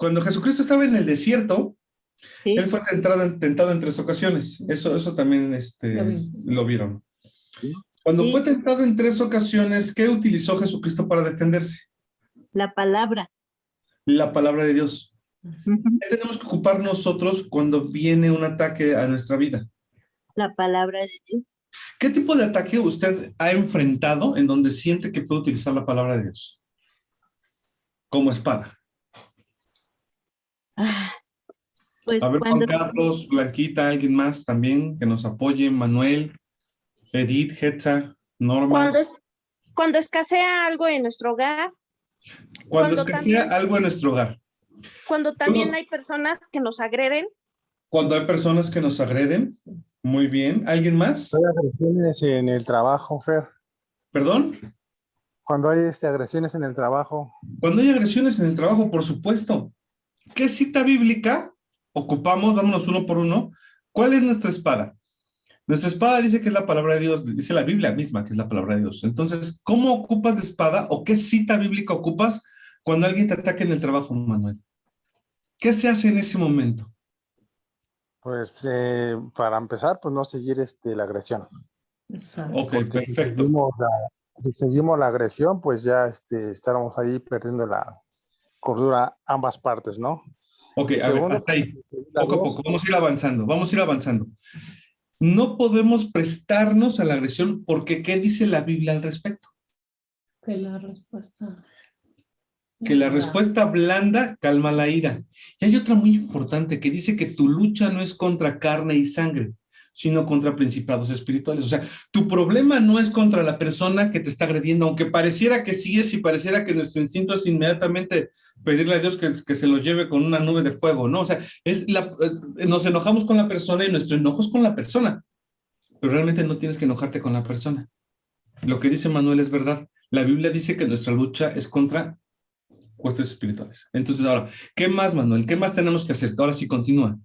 Cuando Jesucristo estaba en el desierto, él Sí, fue tentado en 3 ocasiones. Eso también Lo vimos. lo vieron. Cuando fue sí, tentado en 3 ocasiones, ¿qué utilizó Jesucristo para defenderse? la palabra. La palabra de Dios. Ujú. ¿Qué tenemos que ocupar nosotros cuando viene un ataque a nuestra vida? La palabra de Dios. ¿Qué tipo de ataque usted ha enfrentado en donde siente que puede utilizar la palabra de Dios? Como espada. Ah, pues A ver, Juan cuando, Carlos, Blanquita, alguien más también que nos apoye, Manuel, Edith, Hetza, Norma. Cuando cuando escasea algo en nuestro hogar, Cuando cuando escasea también, algo en nuestro hogar. cuando también hay personas que nos agreden, Cuando hay personas que nos agreden. Muy bien. ¿Alguien más? Hay agresiones en el trabajo, Fer. ¿Perdón? Cuando hay agresiones en el trabajo. Cuando hay agresiones en el trabajo, por supuesto. ¿Qué cita bíblica ocupamos? Vámonos uno por uno. ¿Cuál es nuestra espada? Nuestra espada dice que es la palabra de Dios, dice la Biblia misma que es la palabra de Dios. Entonces, ¿cómo ocupas de espada o qué cita bíblica ocupas cuando alguien te ataca en el trabajo, Manuel? ¿Qué se hace en ese momento? Pues para empezar, pues no seguir la agresión. Exacto. Ok, Porque perfecto. si seguimos la agresión, pues ya estaremos ahí perdiendo la cordura ambas partes, ¿no? Ok, Y a ver, segundo, hasta ahí. pedir a Poco a Dios, poco, vamos a ir avanzando, vamos a ir avanzando. No podemos prestarnos a la agresión porque ¿qué dice la Biblia al respecto? Que la respuesta. Que la respuesta blanda calma la ira. Y hay otra muy importante que dice que tu lucha no es contra carne y sangre, sino contra principados espirituales. O sea, tu problema no es contra la persona que te está agrediendo, aunque pareciera que sí es y pareciera que nuestro instinto es inmediatamente pedirle a Dios que se lo lleve con una nube de fuego, ¿no? O sea, nos enojamos con la persona y nuestro enojo es con la persona, pero realmente no tienes que enojarte con la persona. Lo que dice Manuel es verdad. La Biblia dice que nuestra lucha es contra huestes espirituales. Entonces, ahora, ¿qué más, Manuel? ¿Qué más tenemos que hacer? Ahora sí, continúa.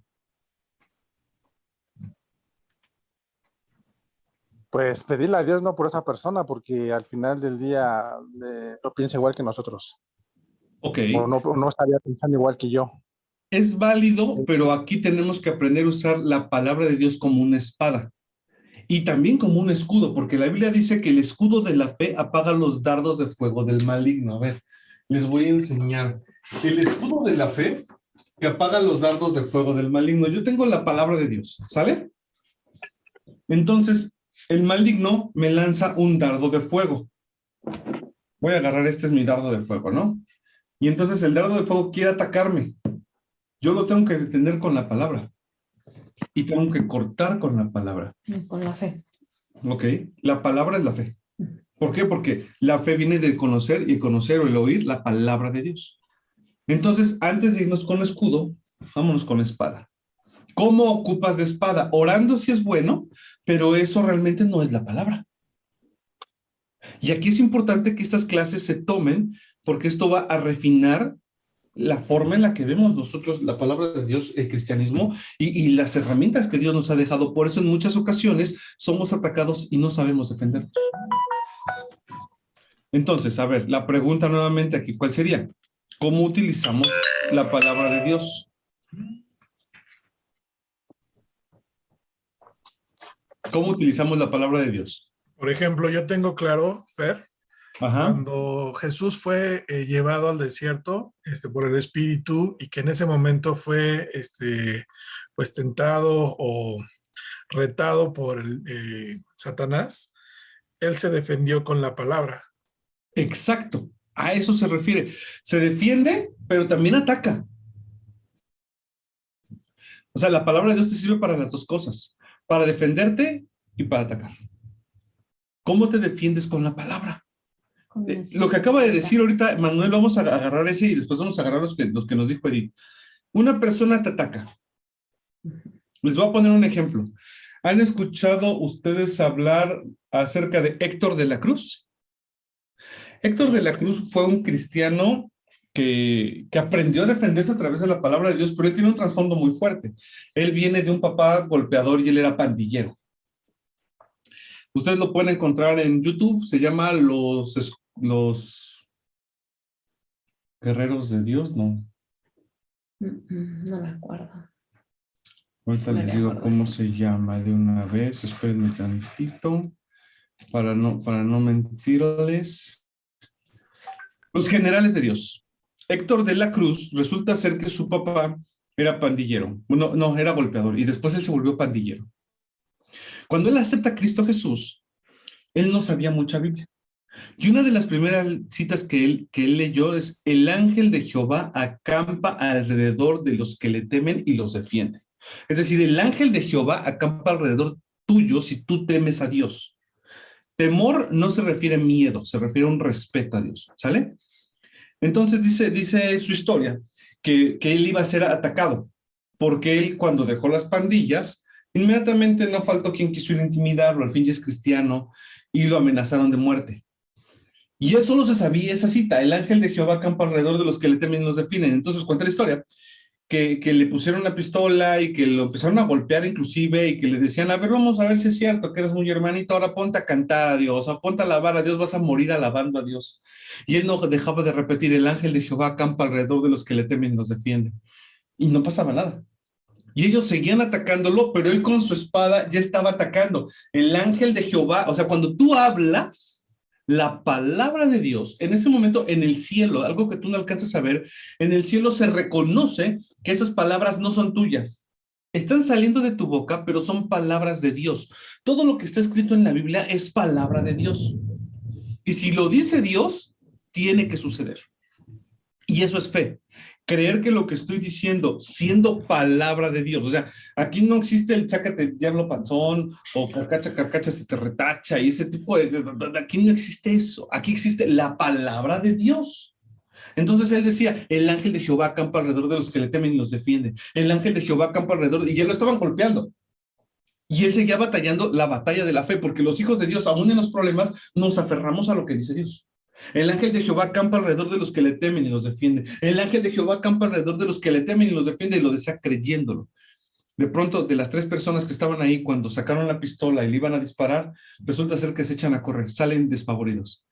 pues pedirle a Dios no por esa persona, porque al final del día no piensa igual que nosotros. Ok, O no estaría pensando igual que yo. es válido, pero aquí tenemos que aprender a usar la palabra de Dios como una espada y también como un escudo, porque la Biblia dice que el escudo de la fe apaga los dardos de fuego del maligno. A ver, les voy a enseñar. El escudo de la fe que apaga los dardos de fuego del maligno. Yo tengo la palabra de Dios, ¿sale? Entonces, el maligno me lanza un dardo de fuego. Voy a agarrar, este es mi dardo de fuego, ¿no? Y entonces el dardo de fuego quiere atacarme. Yo lo tengo que detener con la palabra. Y tengo que cortar con la palabra. Con la fe. ¿Ok? La palabra es la fe. ¿Por qué? Porque la fe viene del conocer y el conocer o el oír la palabra de Dios. Entonces, antes de irnos con escudo, vámonos con espada. ¿Cómo ocupas de espada? Orando sí es bueno, pero eso realmente no es la palabra. Y aquí es importante que estas clases se tomen porque esto va a refinar la forma en la que vemos nosotros la palabra de Dios, el cristianismo y las herramientas que Dios nos ha dejado. Por eso en muchas ocasiones somos atacados y no sabemos defendernos. Entonces, a ver, la pregunta nuevamente aquí, ¿cuál sería? ¿Cómo utilizamos la palabra de Dios? ¿Cómo utilizamos la palabra de Dios? Por ejemplo, yo tengo claro, Fer, Ajá. cuando Jesús fue llevado al desierto por el Espíritu y que en ese momento fue pues tentado o retado por Satanás, él se defendió con la palabra. Exacto, a eso se refiere. Se defiende, pero también ataca. O sea, la palabra de Dios te sirve para las dos cosas, para defenderte y para atacar. ¿Cómo te defiendes con la palabra? Lo que acaba de decir ahorita, Manuel, vamos a agarrar ese y después vamos a agarrar los que nos dijo Edith. Una persona te ataca. Les voy a poner un ejemplo. ¿Han escuchado ustedes hablar acerca de Héctor de la Cruz? Héctor de la Cruz fue un cristiano que aprendió a defenderse a través de la palabra de Dios, pero él tiene un trasfondo muy fuerte. Él viene de un papá golpeador y él era pandillero. Ustedes lo pueden encontrar en YouTube, se llama Los Guerreros de Dios, no. No me acuerdo. Ahorita Me les digo acuerdo. cómo se llama de una vez. Espérenme tantito para no mentirles. Los generales de Dios. Héctor de la Cruz resulta ser que su papá era pandillero. Bueno, no, era golpeador y después él se volvió pandillero. Cuando él acepta a Cristo Jesús, él no sabía mucha Biblia. Y una de las primeras citas que él leyó es: el ángel de Jehová acampa alrededor de los que le temen y los defiende. Es decir, el ángel de Jehová acampa alrededor tuyo si tú temes a Dios. Temor no se refiere a miedo, se refiere a un respeto a Dios, ¿sale? Entonces dice su historia que él iba a ser atacado, porque él cuando dejó las pandillas, inmediatamente no faltó quien quiso ir a intimidarlo, al fin ya es cristiano, y lo amenazaron de muerte. Y él solo se sabía esa cita: el ángel de Jehová acampa alrededor de los que le temen y los defienden. Entonces cuenta la historia que le pusieron una pistola y que lo empezaron a golpear inclusive, y que le decían: a ver, vamos a ver si es cierto que eres muy hermanito, ahora ponte a cantar a Dios, ponte a alabar a Dios, vas a morir alabando a Dios. Y él no dejaba de repetir: el ángel de Jehová acampa alrededor de los que le temen y los defienden. Y no pasaba nada. Y ellos seguían atacándolo, pero él con su espada ya estaba atacando. El ángel de Jehová, o sea, cuando tú hablas la palabra de Dios, en ese momento en el cielo, algo que tú no alcanzas a ver, en el cielo se reconoce que esas palabras no son tuyas. Están saliendo de tu boca, pero son palabras de Dios. Todo lo que está escrito en la Biblia es palabra de Dios. Y si lo dice Dios, tiene que suceder. Y eso es fe. Creer que lo que estoy diciendo, siendo palabra de Dios, o sea, aquí no existe el chácate diablo panzón, o carcacha se te retacha, y ese tipo aquí no existe eso. Aquí existe la palabra de Dios. Entonces él decía: el ángel de Jehová acampa alrededor de los que le temen y los defiende. El ángel de Jehová acampa alrededor, y ya lo estaban golpeando. Y él seguía batallando la batalla de la fe, porque los hijos de Dios, aún en los problemas, nos aferramos a lo que dice Dios. El ángel de Jehová acampa alrededor de los que le temen y los defiende. El ángel de Jehová acampa alrededor de los que le temen y los defiende, y lo decía creyéndolo. De pronto, de las 3 personas que estaban ahí, cuando sacaron la pistola y le iban a disparar, resulta ser que se echan a correr, salen despavoridos.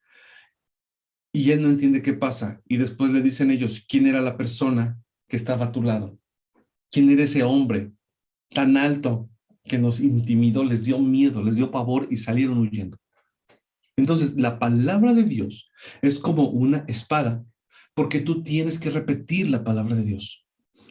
Y él no entiende qué pasa. Y después le dicen ellos: ¿quién era la persona que estaba a tu lado? ¿Quién era ese hombre tan alto que nos intimidó? Les dio miedo, les dio pavor y salieron huyendo. Entonces, la palabra de Dios es como una espada, porque tú tienes que repetir la palabra de Dios.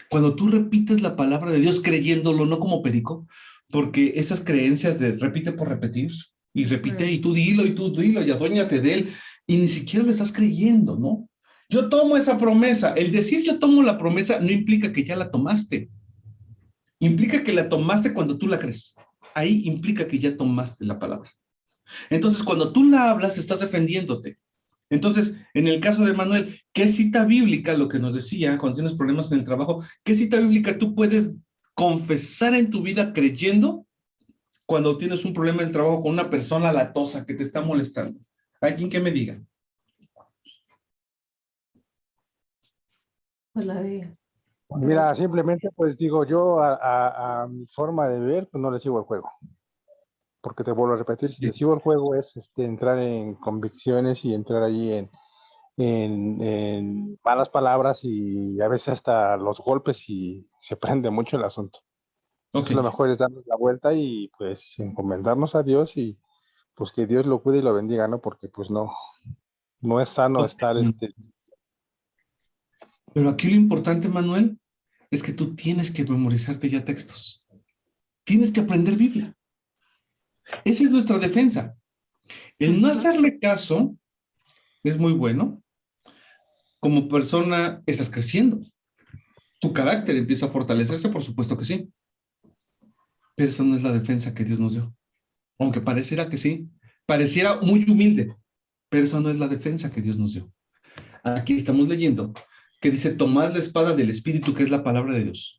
Cuando tú repites la palabra de Dios creyéndolo, no como perico, porque esas creencias de repite por repetir, y repite, y tú dilo, y adóñate de él, y ni siquiera lo estás creyendo, ¿no? Yo tomo esa promesa. El decir yo tomo la promesa no implica que ya la tomaste. Implica que la tomaste cuando tú la crees. Ahí implica que ya tomaste la palabra. Entonces, cuando tú la hablas, estás defendiéndote. Entonces, en el caso de Manuel, ¿qué cita bíblica, lo que nos decía, cuando tienes problemas en el trabajo, qué cita bíblica tú puedes confesar en tu vida creyendo cuando tienes un problema en el trabajo con una persona latosa que te está molestando? ¿Alguien que me diga? Pues la de... Mira, simplemente pues digo yo a mi forma de ver, pues no le sigo el juego. Porque te vuelvo a repetir, si le sigo el juego es entrar en convicciones y entrar ahí en malas palabras y a veces hasta los golpes, y se prende mucho el asunto. Entonces, lo mejor es darnos la vuelta y pues encomendarnos a Dios, y pues que Dios lo cuide y lo bendiga, ¿no? Porque pues no es sano estar Pero aquí lo importante, Manuel, es que tú tienes que memorizarte ya textos. Tienes que aprender Biblia. Esa es nuestra defensa. El no hacerle caso es muy bueno. Como persona estás creciendo. Tu carácter empieza a fortalecerse, por supuesto que sí. Pero esa no es la defensa que Dios nos dio. Aunque pareciera que sí. Pareciera muy humilde. Pero esa no es la defensa que Dios nos dio. Aquí estamos leyendo que dice: tomad la espada del Espíritu, que es la palabra de Dios.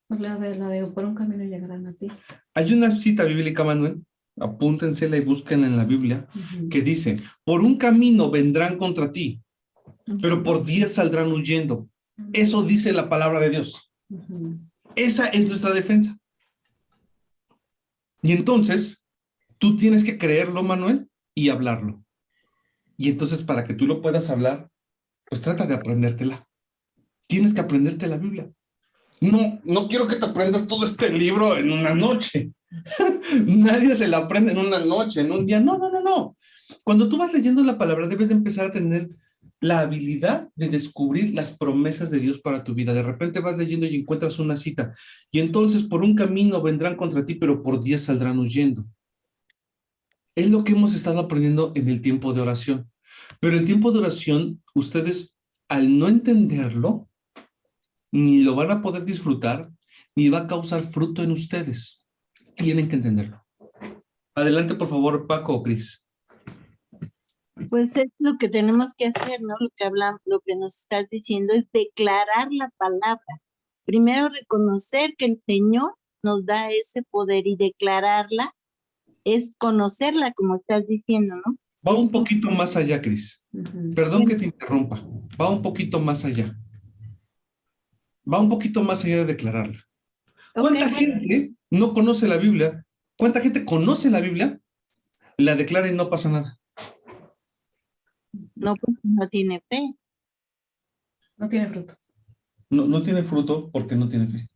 La de por un camino llegarán a ti. Hay una cita bíblica, Manuel, apúntensela y búsquenla en la Biblia, que dice: por un camino vendrán contra ti, pero por 10 saldrán huyendo. Eso dice la palabra de Dios. Esa es nuestra defensa. Y entonces, tú tienes que creerlo, Manuel, y hablarlo. Y entonces, para que tú lo puedas hablar, pues trata de aprendértela. Tienes que aprenderte la Biblia. No quiero que te aprendas todo este libro en una noche. Nadie se la aprende en una noche, en un día. No. Cuando tú vas leyendo la palabra, debes de empezar a tener la habilidad de descubrir las promesas de Dios para tu vida. De repente vas leyendo y encuentras una cita, y entonces por un camino vendrán contra ti, pero por 10 saldrán huyendo. Es lo que hemos estado aprendiendo en el tiempo de oración. Pero el tiempo de oración, ustedes, al no entenderlo, ni lo van a poder disfrutar, ni va a causar fruto en ustedes. Tienen que entenderlo. Adelante, por favor, Paco o Cris. Pues es lo que tenemos que hacer, ¿no? Lo que hablamos, lo que nos estás diciendo es declarar la palabra. Primero reconocer que el Señor nos da ese poder, y declararla es conocerla, como estás diciendo, ¿no? Va un poquito más allá, Cris. Ujú. Perdón que te interrumpa. Va un poquito más allá. Va un poquito más allá de declararla. ¿Cuánta Ok. gente no conoce la Biblia? ¿Cuánta gente conoce la Biblia? La declara y no pasa nada. No, porque no tiene fe. No tiene fruto. No tiene fruto porque no tiene fe.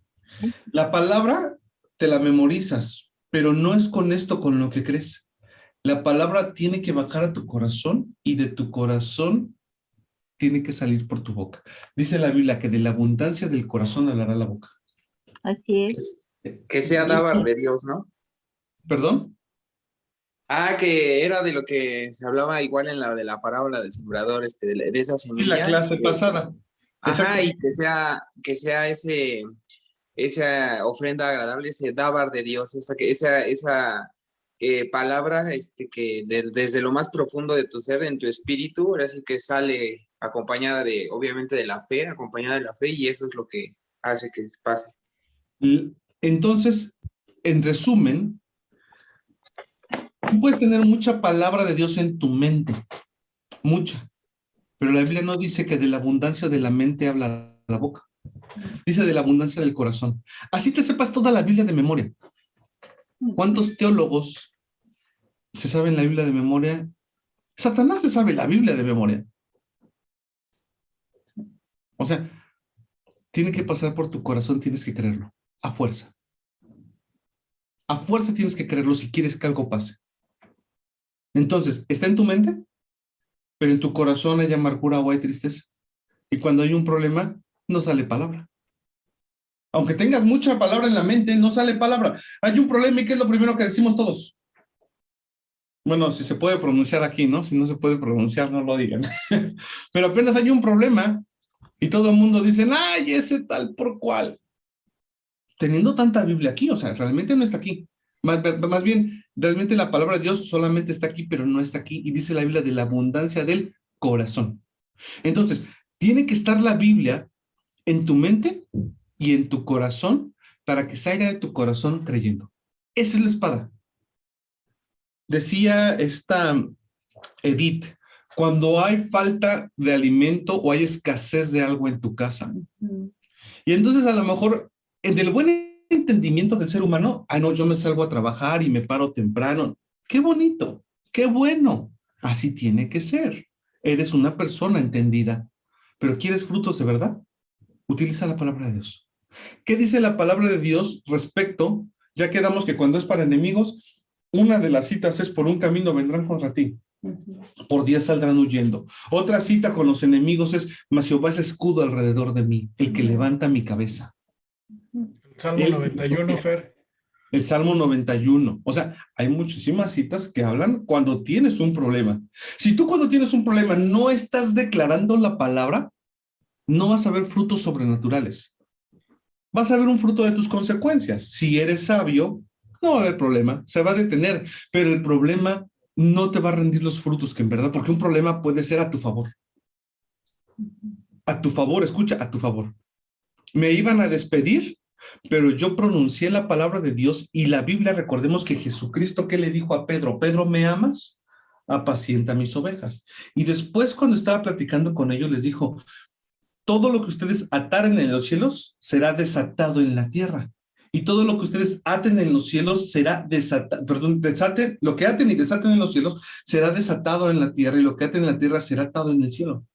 La palabra te la memorizas, pero no es con esto con lo que crees. La palabra tiene que bajar a tu corazón, y de tu corazón tiene que salir por tu boca. Dice la Biblia que de la abundancia del corazón hablará la boca. Así es. Que sea dábar de Dios, ¿no? ¿Perdón? Que era de lo que se hablaba igual en la de la parábola del sembrador, de esa En semilla. la clase pasada. Ajá, y que sea esa ofrenda agradable, ese dábar de Dios, esa palabra que desde lo más profundo de tu ser, en tu espíritu, ahora sí que sale acompañada obviamente de la fe, y eso es lo que hace que pase. Entonces, en resumen, tú puedes tener mucha palabra de Dios en tu mente, mucha, pero la Biblia no dice que de la abundancia de la mente habla la boca, dice de la abundancia del corazón. Así te sepas toda la Biblia de memoria. ¿Cuántos teólogos se saben la Biblia de memoria? Satanás se sabe la Biblia de memoria. O sea, tiene que pasar por tu corazón, tienes que creerlo, a fuerza. A fuerza tienes que creerlo si quieres que algo pase. Entonces, está en tu mente, pero en tu corazón hay amargura o hay tristeza. Y cuando hay un problema, no sale palabra. Aunque tengas mucha palabra en la mente, no sale palabra. Hay un problema, ¿y qué es lo primero que decimos todos? Bueno, si se puede pronunciar aquí, ¿no? Si no se puede pronunciar, no lo digan. Pero apenas hay un problema y todo el mundo dice, ¡ay, ese tal por cual! Teniendo tanta Biblia aquí, o sea, realmente no está aquí. Más bien, realmente la palabra de Dios solamente está aquí, pero no está aquí. Y dice la Biblia de la abundancia del corazón. Entonces, tiene que estar la Biblia en tu mente y en tu corazón para que salga de tu corazón creyendo. Esa es la espada. Decía esta Edith, cuando hay falta de alimento o hay escasez de algo en tu casa. Y entonces a lo mejor, del buen entendimiento del ser humano, no, yo me salgo a trabajar y me paro temprano. ¡Qué bonito! ¡Qué bueno! Así tiene que ser. Eres una persona entendida. Pero ¿quieres frutos de verdad? Utiliza la palabra de Dios. ¿Qué dice la palabra de Dios respecto? Ya quedamos que cuando es para enemigos, una de las citas es por un camino vendrán contra ti, por 10 saldrán huyendo. Otra cita con los enemigos es, mas Jehová es escudo alrededor de mí, el que levanta mi cabeza. Salmo 91, Fer. El Salmo 91. O sea, hay muchísimas citas que hablan cuando tienes un problema. Si tú cuando tienes un problema no estás declarando la palabra, no vas a ver frutos sobrenaturales. Vas a ver un fruto de tus consecuencias. Si eres sabio, no va a haber problema, se va a detener, pero el problema no te va a rendir los frutos que en verdad, porque un problema puede ser a tu favor. A tu favor, escucha, a tu favor. Me iban a despedir, pero yo pronuncié la palabra de Dios y la Biblia, recordemos que Jesucristo, ¿qué le dijo a Pedro? Pedro, ¿me amas? Apacienta mis ovejas. Y después cuando estaba platicando con ellos les dijo, todo lo que ustedes ataren en los cielos será desatado en la tierra. Y todo lo que ustedes aten en los cielos será desatado, lo que aten y desaten en los cielos será desatado en la tierra, y lo que aten en la tierra será atado en el cielo.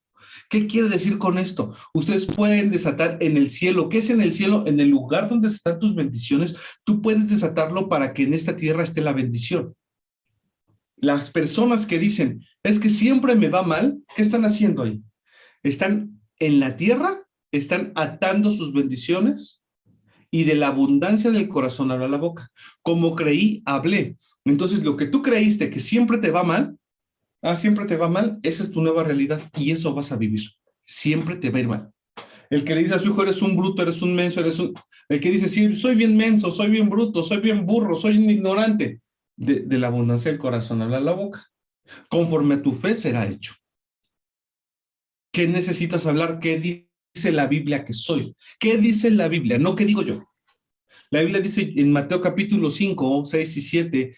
¿Qué quiere decir con esto? Ustedes pueden desatar en el cielo. ¿Qué es en el cielo? En el lugar donde están tus bendiciones, tú puedes desatarlo para que en esta tierra esté la bendición. Las personas que dicen, es que siempre me va mal, ¿qué están haciendo ahí? Están en la tierra, están atando sus bendiciones y de la abundancia del corazón habla la boca. Como creí, hablé. Entonces, lo que tú creíste que siempre te va mal, siempre te va mal, esa es tu nueva realidad y eso vas a vivir. Siempre te va a ir mal. El que le dice a su hijo, eres un bruto, eres un menso, el que dice, sí, soy bien menso, soy bien bruto, soy bien burro, soy un ignorante. De la abundancia del corazón habla la boca. Conforme a tu fe será hecho. ¿Qué necesitas hablar? ¿Qué dice la Biblia que soy? ¿Qué dice la Biblia? No, ¿qué digo yo? La Biblia dice en Mateo capítulo 5, 6 y 7,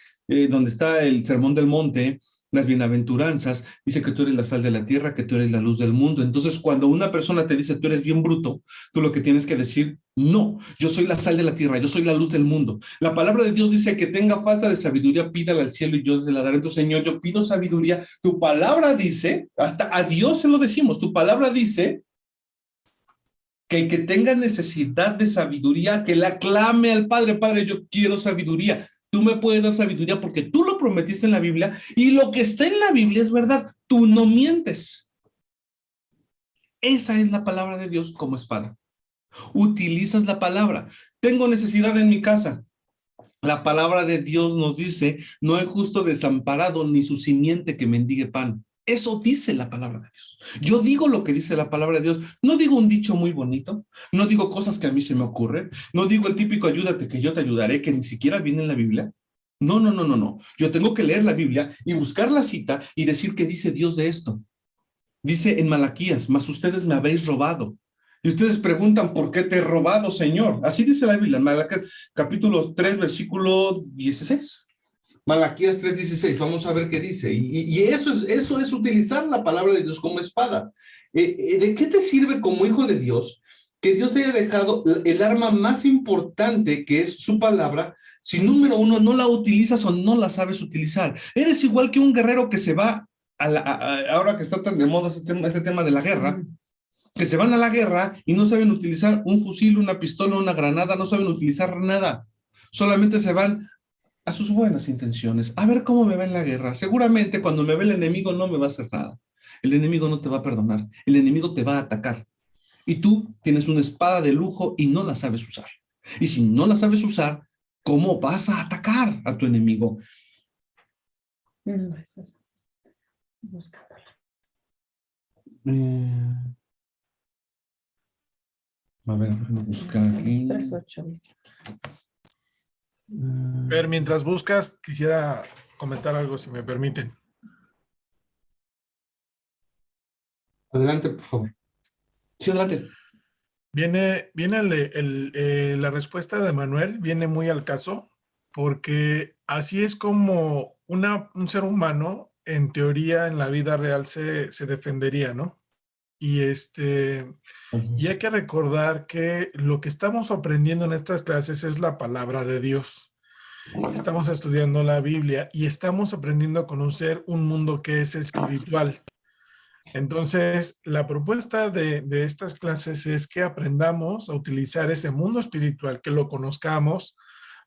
donde está el Sermón del Monte, las bienaventuranzas, dice que tú eres la sal de la tierra, que tú eres la luz del mundo. Entonces, cuando una persona te dice, tú eres bien bruto, tú lo que tienes que decir, no, yo soy la sal de la tierra, yo soy la luz del mundo. La palabra de Dios dice que tenga falta de sabiduría, pídala al cielo y yo se la daré. Entonces, Señor, yo pido sabiduría. Tu palabra dice, hasta a Dios se lo decimos, tu palabra dice que el que tenga necesidad de sabiduría, que la clame al Padre. Padre, yo quiero sabiduría. Tú me puedes dar sabiduría porque tú lo prometiste en la Biblia y lo que está en la Biblia es verdad. Tú no mientes. Esa es la palabra de Dios como espada. Utilizas la palabra. Tengo necesidad en mi casa. La palabra de Dios nos dice, no hay justo desamparado ni su simiente que mendigue pan. Eso dice la palabra de Dios. Yo digo lo que dice la palabra de Dios. No digo un dicho muy bonito. No digo cosas que a mí se me ocurren. No digo el típico ayúdate que yo te ayudaré, que ni siquiera viene en la Biblia. No, no, no, no, no. Yo tengo que leer la Biblia y buscar la cita y decir qué dice Dios de esto. Dice en Malaquías, mas ustedes me habéis robado. Y ustedes preguntan, ¿por qué te he robado, Señor? Así dice la Biblia, en Malaquías, capítulo 3, versículo 16. Malaquías 3:16, vamos a ver qué dice. Y eso es utilizar la palabra de Dios como espada. ¿De qué te sirve como hijo de Dios que Dios te haya dejado el arma más importante, que es su palabra, si número uno no la utilizas o no la sabes utilizar? Eres igual que un guerrero que se va, ahora que está tan de moda este tema de la guerra, que se van a la guerra y no saben utilizar un fusil, una pistola, una granada, no saben utilizar nada. Solamente se van a sus buenas intenciones, a ver cómo me va en la guerra. Seguramente cuando me ve el enemigo no me va a hacer nada. El enemigo no te va a perdonar, el enemigo te va a atacar. Y tú tienes una espada de lujo y no la sabes usar. Y si no la sabes usar, ¿cómo vas a atacar a tu enemigo? Buscándola. A ver, déjame buscar aquí. 3:8. Pero mientras buscas, quisiera comentar algo, si me permiten. Adelante, por favor. Sí, adelante. Viene la respuesta de Manuel, viene muy al caso, porque así es como un ser humano, en teoría, en la vida real se defendería, ¿no? Y hay que recordar que lo que estamos aprendiendo en estas clases es la palabra de Dios. Estamos estudiando la Biblia y estamos aprendiendo a conocer un mundo que es espiritual. Entonces, la propuesta de estas clases es que aprendamos a utilizar ese mundo espiritual, que lo conozcamos,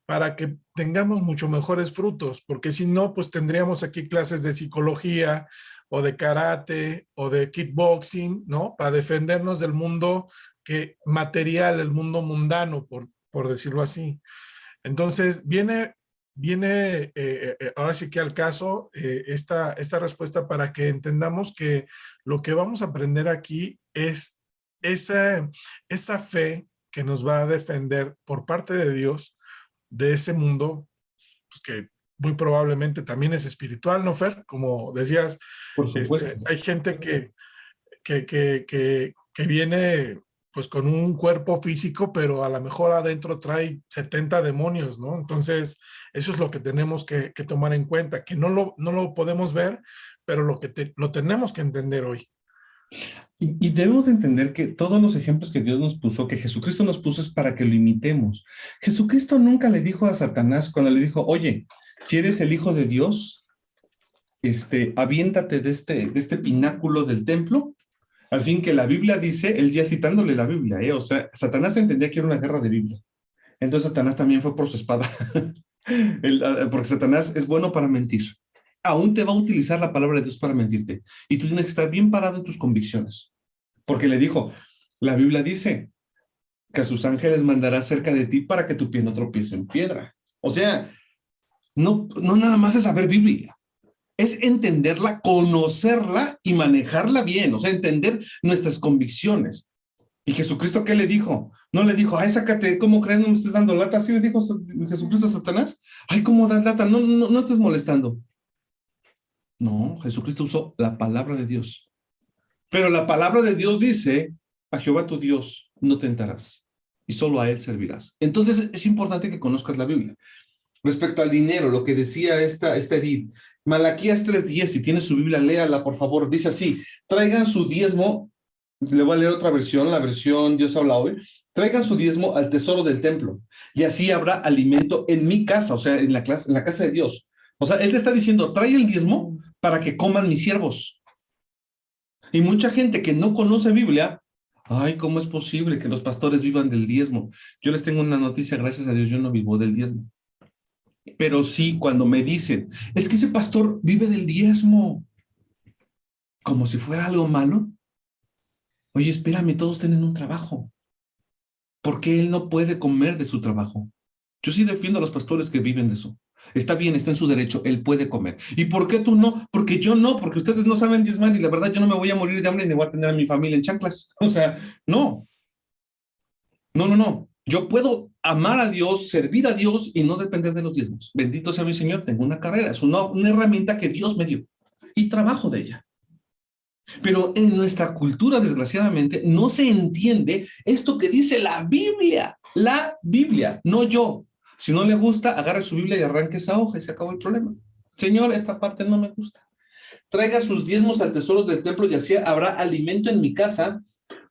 para que tengamos mucho mejores frutos, porque si no, pues tendríamos aquí clases de psicología o de karate o de kickboxing, ¿no? Para defendernos del mundo material, el mundo mundano, por decirlo así. Entonces, viene ahora sí que al caso esta respuesta para que entendamos que lo que vamos a aprender aquí es esa fe que nos va a defender por parte de Dios de ese mundo, pues, que muy probablemente también es espiritual, ¿no, Fer? Como decías, por supuesto. Hay gente que viene pues con un cuerpo físico, pero a lo mejor adentro trae 70 demonios, ¿no? Entonces, eso es lo que tenemos que tomar en cuenta, que no lo podemos ver, pero lo tenemos que entender hoy. Y debemos entender que todos los ejemplos que Dios nos puso, que Jesucristo nos puso, es para que lo imitemos. Jesucristo nunca le dijo a Satanás, cuando le dijo, oye, si eres el Hijo de Dios, aviéntate de este pináculo del templo. Al fin que la Biblia dice, él ya citándole la Biblia, o sea, Satanás entendía que era una guerra de Biblia. Entonces Satanás también fue por su espada. Porque Satanás es bueno para mentir. Aún te va a utilizar la palabra de Dios para mentirte. Y tú tienes que estar bien parado en tus convicciones. Porque le dijo, la Biblia dice que a sus ángeles mandará cerca de ti para que tu pie no tropiece en piedra. O sea, no nada más es saber Biblia. Es entenderla, conocerla y manejarla bien. O sea, entender nuestras convicciones. ¿Y Jesucristo qué le dijo? No le dijo, ay, sácate, ¿cómo crees? No me estés dando lata. ¿Sí le dijo Jesucristo a Satanás? Ay, ¿cómo das lata? No estés molestando. No, Jesucristo usó la palabra de Dios. Pero la palabra de Dios dice, a Jehová tu Dios no tentarás y solo a él servirás. Entonces es importante que conozcas la Biblia. Respecto al dinero, lo que decía esta Edith, Malaquías 3:10, si tienes su Biblia, léala, por favor. Dice así, traigan su diezmo, le voy a leer otra versión, la versión Dios habla hoy, traigan su diezmo al tesoro del templo y así habrá alimento en mi casa, o sea, en la casa de Dios. O sea, él te está diciendo, trae el diezmo para que coman mis siervos. Y mucha gente que no conoce Biblia, ay, ¿cómo es posible que los pastores vivan del diezmo? Yo les tengo una noticia, gracias a Dios, yo no vivo del diezmo. Pero sí, cuando me dicen, es que ese pastor vive del diezmo, como si fuera algo malo. Oye, espérame, todos tienen un trabajo. ¿Por qué él no puede comer de su trabajo? Yo sí defiendo a los pastores que viven de eso. Está bien, está en su derecho, él puede comer. ¿Y por qué tú no? Porque yo no, porque ustedes no saben diezmar y la verdad yo no me voy a morir de hambre ni voy a tener a mi familia en chanclas. O sea, no. No. Yo puedo amar a Dios, servir a Dios y no depender de los diezmos. Bendito sea mi Señor, tengo una carrera, es una herramienta que Dios me dio y trabajo de ella. Pero en nuestra cultura, desgraciadamente, no se entiende esto que dice la Biblia, no yo. Si no le gusta, agarre su Biblia y arranque esa hoja y se acabó el problema. Señor, esta parte no me gusta. Traiga sus diezmos al tesoro del templo y así habrá alimento en mi casa.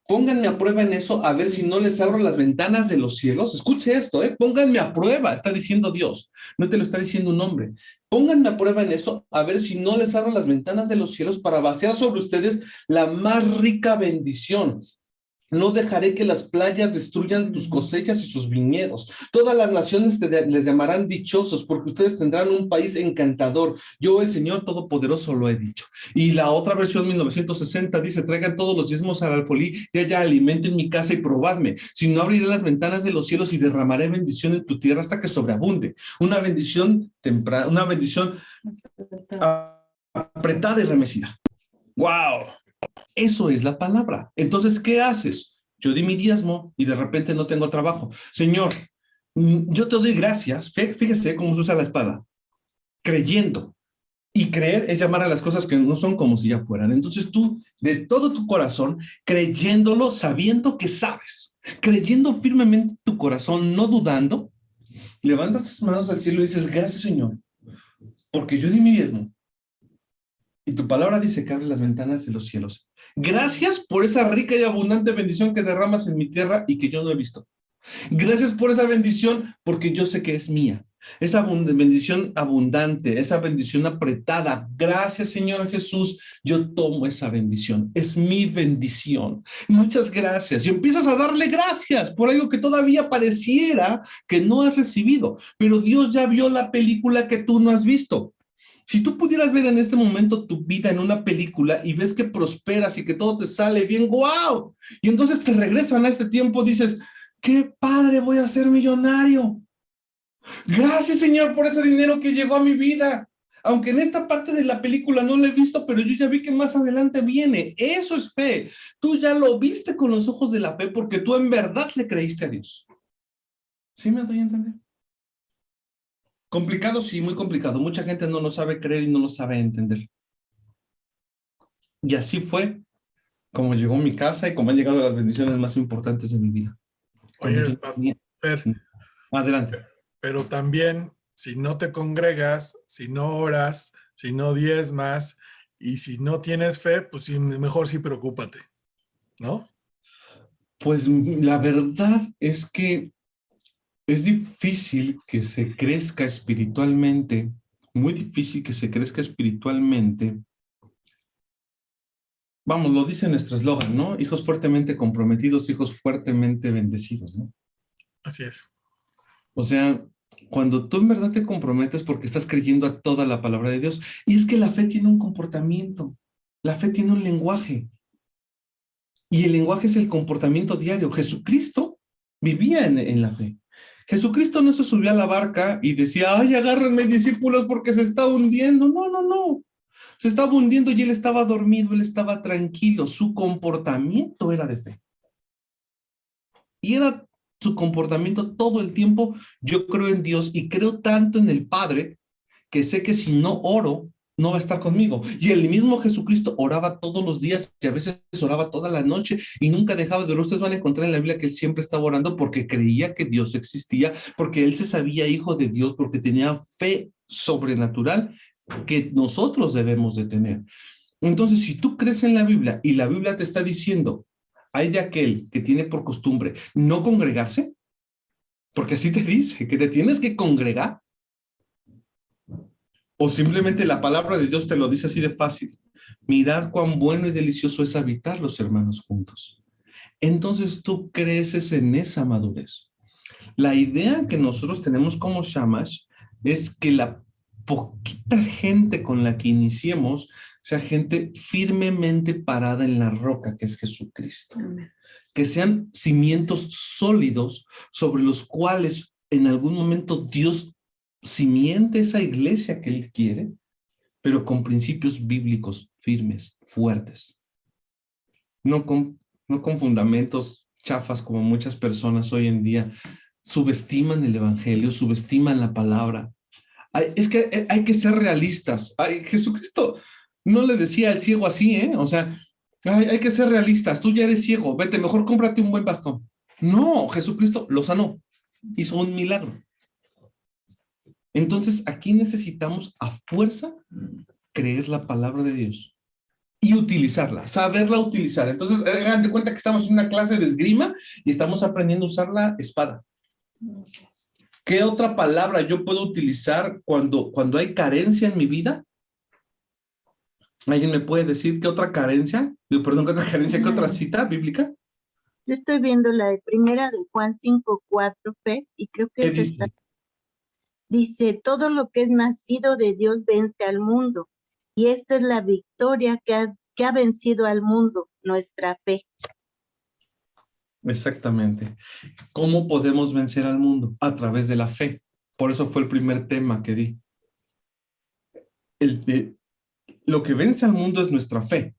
Pónganme a prueba en eso, a ver si no les abro las ventanas de los cielos. Escuche esto, pónganme a prueba, está diciendo Dios, no te lo está diciendo un hombre. Pónganme a prueba en eso, a ver si no les abro las ventanas de los cielos para vaciar sobre ustedes la más rica bendición. No dejaré que las playas destruyan tus cosechas y sus viñedos. Todas las naciones les llamarán dichosos porque ustedes tendrán un país encantador. Yo, el Señor Todopoderoso, lo he dicho. Y la otra versión, 1960, dice, traigan todos los diezmos al alfolí y haya alimento en mi casa y probadme. Si no, abriré las ventanas de los cielos y derramaré bendición en tu tierra hasta que sobreabunde. Una bendición temprana, una bendición apretada y remecida. ¡Wow! Eso es la palabra. Entonces, ¿qué haces? Yo di mi diezmo y de repente no tengo trabajo. Señor, yo te doy gracias. Fíjese cómo se usa la espada. Creyendo. Y creer es llamar a las cosas que no son como si ya fueran. Entonces tú, de todo tu corazón, creyéndolo, sabiendo que sabes, creyendo firmemente tu corazón, no dudando, levantas tus manos al cielo y dices, gracias, Señor, porque yo di mi diezmo. Y tu palabra dice que abre las ventanas de los cielos. Gracias por esa rica y abundante bendición que derramas en mi tierra y que yo no he visto. Gracias por esa bendición porque yo sé que es mía. Esa bendición abundante, esa bendición apretada. Gracias, Señor Jesús. Yo tomo esa bendición. Es mi bendición. Muchas gracias. Y empiezas a darle gracias por algo que todavía pareciera que no has recibido. Pero Dios ya vio la película que tú no has visto. Si tú pudieras ver en este momento tu vida en una película y ves que prosperas y que todo te sale bien, ¡guau! Y entonces te regresan a este tiempo, dices, ¡qué padre, voy a ser millonario! Gracias, Señor, por ese dinero que llegó a mi vida. Aunque en esta parte de la película no lo he visto, pero yo ya vi que más adelante viene. Eso es fe. Tú ya lo viste con los ojos de la fe porque tú en verdad le creíste a Dios. ¿Sí me doy a entender? Complicado, sí, muy complicado. Mucha gente no lo sabe creer y no lo sabe entender. Y así fue como llegó mi casa y como han llegado las bendiciones más importantes de mi vida. Oye, adelante. Pero también, si no te congregas, si no oras, si no diezmas y si no tienes fe, pues sí, mejor sí preocúpate, ¿no? Pues la verdad es que es difícil que se crezca espiritualmente, muy difícil que se crezca espiritualmente Vamos, lo dice nuestro eslogan, ¿no? Hijos fuertemente comprometidos, hijos fuertemente bendecidos, ¿no? Así es. O sea, cuando tú en verdad te comprometes porque estás creyendo a toda la palabra de Dios, y es que la fe tiene un comportamiento, la fe tiene un lenguaje, y el lenguaje es el comportamiento diario. Jesucristo vivía en la fe. Jesucristo no se subió a la barca y decía, ay, agárrenme discípulos porque se está hundiendo. No, no, no. Se estaba hundiendo y él estaba dormido, él estaba tranquilo. Su comportamiento era de fe. Y era su comportamiento todo el tiempo. Yo creo en Dios y creo tanto en el Padre que sé que si no oro, no va a estar conmigo. Y el mismo Jesucristo oraba todos los días y a veces oraba toda la noche y nunca dejaba de orar. Ustedes van a encontrar en la Biblia que él siempre estaba orando porque creía que Dios existía, porque él se sabía hijo de Dios, porque tenía fe sobrenatural que nosotros debemos de tener. Entonces, si tú crees en la Biblia y la Biblia te está diciendo, hay de aquel que tiene por costumbre no congregarse, porque así te dice, que te tienes que congregar, o simplemente la palabra de Dios te lo dice así de fácil. Mirad cuán bueno y delicioso es habitar los hermanos juntos. Entonces tú creces en esa madurez. La idea que nosotros tenemos como Shamash es que la poquita gente con la que iniciemos sea gente firmemente parada en la roca que es Jesucristo. Que sean cimientos sólidos sobre los cuales en algún momento Dios simiente esa iglesia que él quiere, pero con principios bíblicos firmes, fuertes. No con fundamentos chafas como muchas personas hoy en día subestiman el evangelio, subestiman la palabra. Es que hay que ser realistas. Jesucristo no le decía al ciego así, ¿eh? O sea, hay que ser realistas. Tú ya eres ciego, vete, mejor cómprate un buen bastón. No, Jesucristo lo sanó. Hizo un milagro. Entonces, aquí necesitamos a fuerza creer la palabra de Dios y utilizarla, saberla utilizar. Entonces, hagan de cuenta que estamos en una clase de esgrima y estamos aprendiendo a usar la espada. ¿Qué otra palabra yo puedo utilizar cuando hay carencia en mi vida? ¿Alguien me puede decir qué otra carencia? Perdón, ¿qué otra carencia? ¿Qué otra cita bíblica? Yo estoy viendo la de primera de Juan 5:4, Fe, y creo que ¿Qué dice? Dice, todo lo que es nacido de Dios vence al mundo. Y esta es la victoria que ha vencido al mundo, nuestra fe. Exactamente. ¿Cómo podemos vencer al mundo? A través de la fe. Por eso fue el primer tema que di. Lo que vence al mundo es nuestra fe.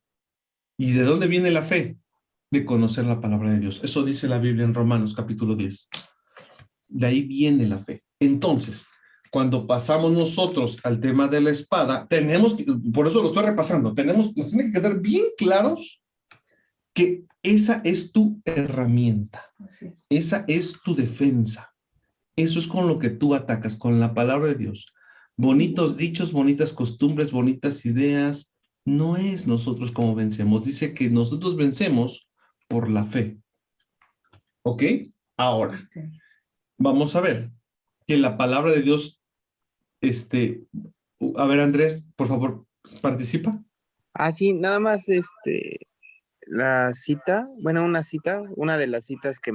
¿Y de dónde viene la fe? De conocer la palabra de Dios. Eso dice la Biblia en Romanos capítulo 10. De ahí viene la fe. Entonces, cuando pasamos nosotros al tema de la espada, tenemos que, por eso lo estoy repasando, nos tiene que quedar bien claros que esa es tu herramienta. Esa es tu defensa. Eso es con lo que tú atacas, con la palabra de Dios. Bonitos dichos, bonitas costumbres, bonitas ideas, no es nosotros como vencemos. Dice que nosotros vencemos por la fe. ¿Ok? Ahora, vamos a ver que la palabra de Dios, a ver, Andrés, por favor, participa. Sí, nada más, la cita, bueno, una de las citas que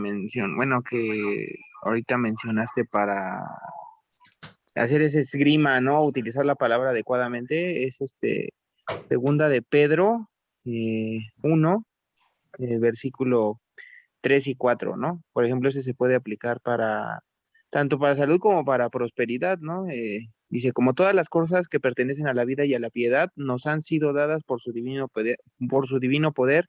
que ahorita mencionaste para hacer ese esgrima, ¿no? Utilizar la palabra adecuadamente, es segunda de Pedro 1, versículo 3 y 4, ¿no? Por ejemplo, ese se puede aplicar tanto para salud como para prosperidad, ¿no? Dice, como todas las cosas que pertenecen a la vida y a la piedad, nos han sido dadas por su divino poder,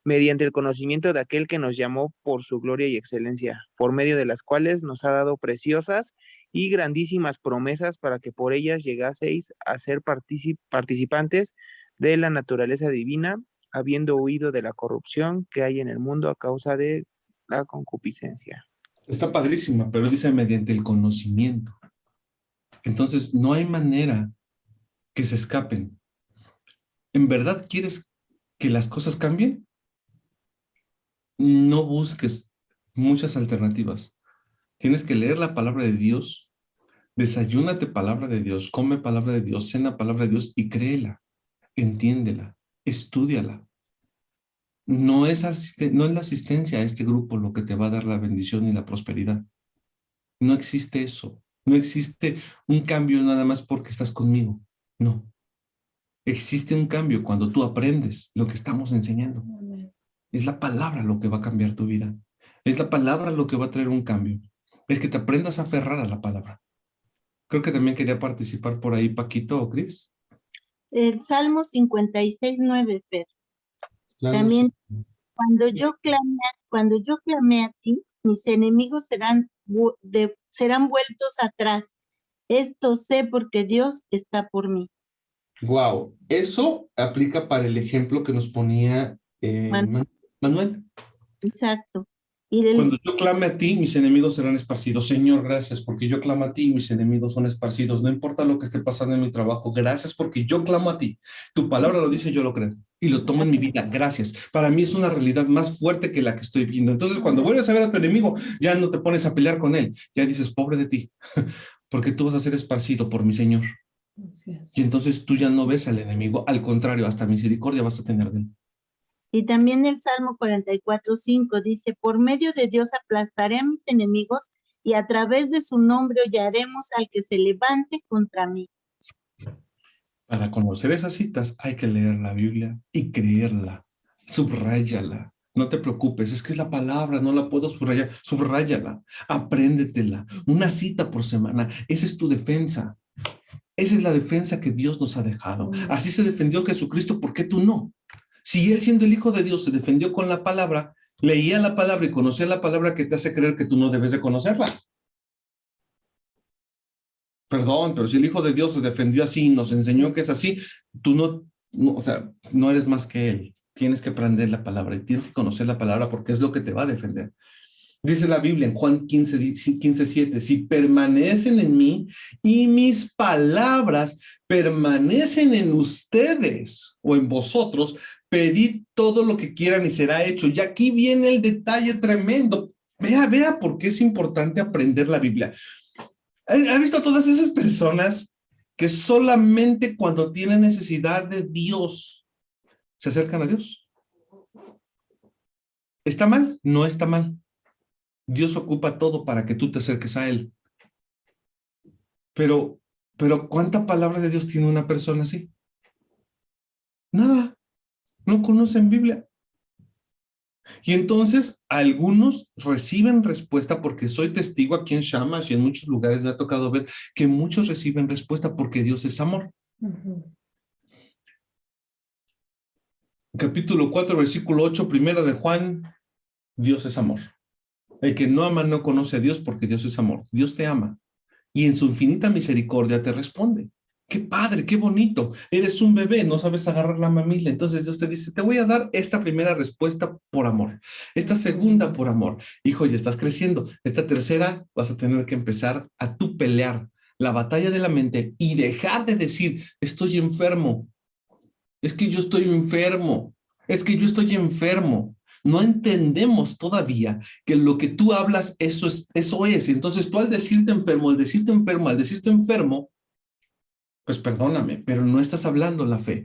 mediante el conocimiento de aquel que nos llamó por su gloria y excelencia, por medio de las cuales nos ha dado preciosas y grandísimas promesas para que por ellas llegaseis a ser participantes de la naturaleza divina, habiendo huido de la corrupción que hay en el mundo a causa de la concupiscencia. Está padrísima, pero dice mediante el conocimiento. Entonces, no hay manera que se escapen. ¿En verdad quieres que las cosas cambien? No busques muchas alternativas. Tienes que leer la palabra de Dios, desayúnate palabra de Dios, come palabra de Dios, cena palabra de Dios y créela, entiéndela, estúdiala. No es la asistencia a este grupo lo que te va a dar la bendición y la prosperidad. No existe eso. No existe un cambio nada más porque estás conmigo. No. Existe un cambio cuando tú aprendes lo que estamos enseñando. Es la palabra lo que va a cambiar tu vida. Es la palabra lo que va a traer un cambio. Es que te aprendas a aferrar a la palabra. Creo que también quería participar por ahí Paquito o Cris. El Salmo 56:9, Fer. Salmos. También, cuando yo clamé a ti, mis enemigos serán vueltos atrás. Esto sé porque Dios está por mí. Wow, eso aplica para el ejemplo que nos ponía Manuel. Exacto. Cuando yo clame a ti, mis enemigos serán esparcidos. Señor, gracias, porque yo clamo a ti y mis enemigos son esparcidos. No importa lo que esté pasando en mi trabajo, gracias porque yo clamo a ti. Tu palabra lo dice, yo lo creo. Y lo tomo en mi vida, gracias. Para mí es una realidad más fuerte que la que estoy viendo. Entonces, cuando vuelves a ver a tu enemigo, ya no te pones a pelear con él. Ya dices, pobre de ti, porque tú vas a ser esparcido por mi Señor. Y entonces tú ya no ves al enemigo, al contrario, hasta misericordia vas a tener de él. Y también el Salmo 44:5 dice, por medio de Dios aplastaré a mis enemigos y a través de su nombre hollaremos al que se levante contra mí. Para conocer esas citas hay que leer la Biblia y creerla, subráyala. No te preocupes, es que es la palabra, no la puedo subrayar, subráyala, apréndetela. Una cita por semana, esa es tu defensa. Esa es la defensa que Dios nos ha dejado. Así se defendió Jesucristo, ¿por qué tú no? Si Él, siendo el Hijo de Dios, se defendió con la palabra, leía la palabra y conocía la palabra que te hace creer que tú no debes de conocerla. Perdón, pero si el Hijo de Dios se defendió así, nos enseñó que es así, tú o sea, no eres más que Él. Tienes que aprender la palabra y tienes que conocer la palabra porque es lo que te va a defender. Dice la Biblia en Juan 15:7, si permanecen en mí y mis palabras permanecen en ustedes o en vosotros, pedid todo lo que quieran y será hecho. Y aquí viene el detalle tremendo. Vea por qué es importante aprender la Biblia. ¿Ha visto a todas esas personas que solamente cuando tienen necesidad de Dios se acercan a Dios? ¿Está mal? No está mal. Dios ocupa todo para que tú te acerques a Él. Pero ¿cuánta palabra de Dios tiene una persona así? Nada. No conocen Biblia. Y entonces algunos reciben respuesta porque soy testigo aquí en Shamash y en muchos lugares me ha tocado ver que muchos reciben respuesta porque Dios es amor. Capítulo 4, versículo 8, primera de Juan, Dios es amor. El que no ama no conoce a Dios porque Dios es amor. Dios te ama y en su infinita misericordia te responde. ¡Qué padre, qué bonito! Eres un bebé, no sabes agarrar la mamila. Entonces Dios te dice, te voy a dar esta primera respuesta por amor. Esta segunda por amor. Hijo, ya estás creciendo. Esta tercera vas a tener que empezar a tú pelear la batalla de la mente y dejar de decir, estoy enfermo. Es que yo estoy enfermo. Es que yo estoy enfermo. No entendemos todavía que lo que tú hablas, eso es. Entonces tú al decirte enfermo, pues perdóname, pero no estás hablando la fe.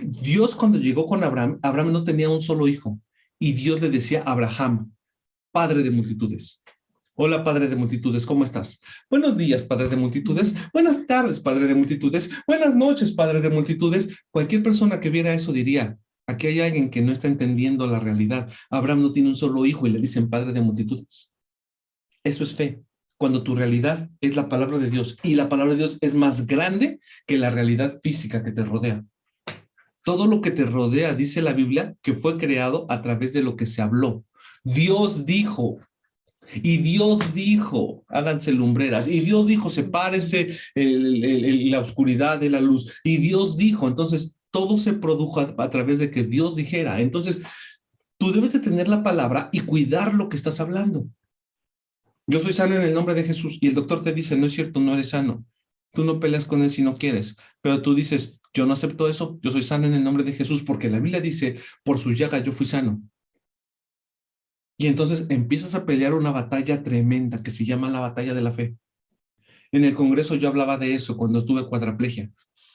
Dios cuando llegó con Abraham, Abraham no tenía un solo hijo. Y Dios le decía a Abraham, padre de multitudes. Hola, padre de multitudes, ¿cómo estás? Buenos días, padre de multitudes. Buenas tardes, padre de multitudes. Buenas noches, padre de multitudes. Cualquier persona que viera eso diría, aquí hay alguien que no está entendiendo la realidad. Abraham no tiene un solo hijo y le dicen padre de multitudes. Eso es fe. Cuando tu realidad es la palabra de Dios y la palabra de Dios es más grande que la realidad física que te rodea. Todo lo que te rodea, dice la Biblia, que fue creado a través de lo que se habló. Dios dijo, y Dios dijo, háganse lumbreras, y Dios dijo, sepárese la oscuridad de la luz, y Dios dijo, entonces todo se produjo a través de que Dios dijera. Entonces, tú debes de tener la palabra y cuidar lo que estás hablando. Yo soy sano en el nombre de Jesús y el doctor te dice, no es cierto, no eres sano. Tú no peleas con él si no quieres, pero tú dices, yo no acepto eso, yo soy sano en el nombre de Jesús porque la Biblia dice, por su llaga yo fui sano. Y entonces empiezas a pelear una batalla tremenda que se llama la batalla de la fe. En el Congreso yo hablaba de eso cuando estuve cuadraplegia,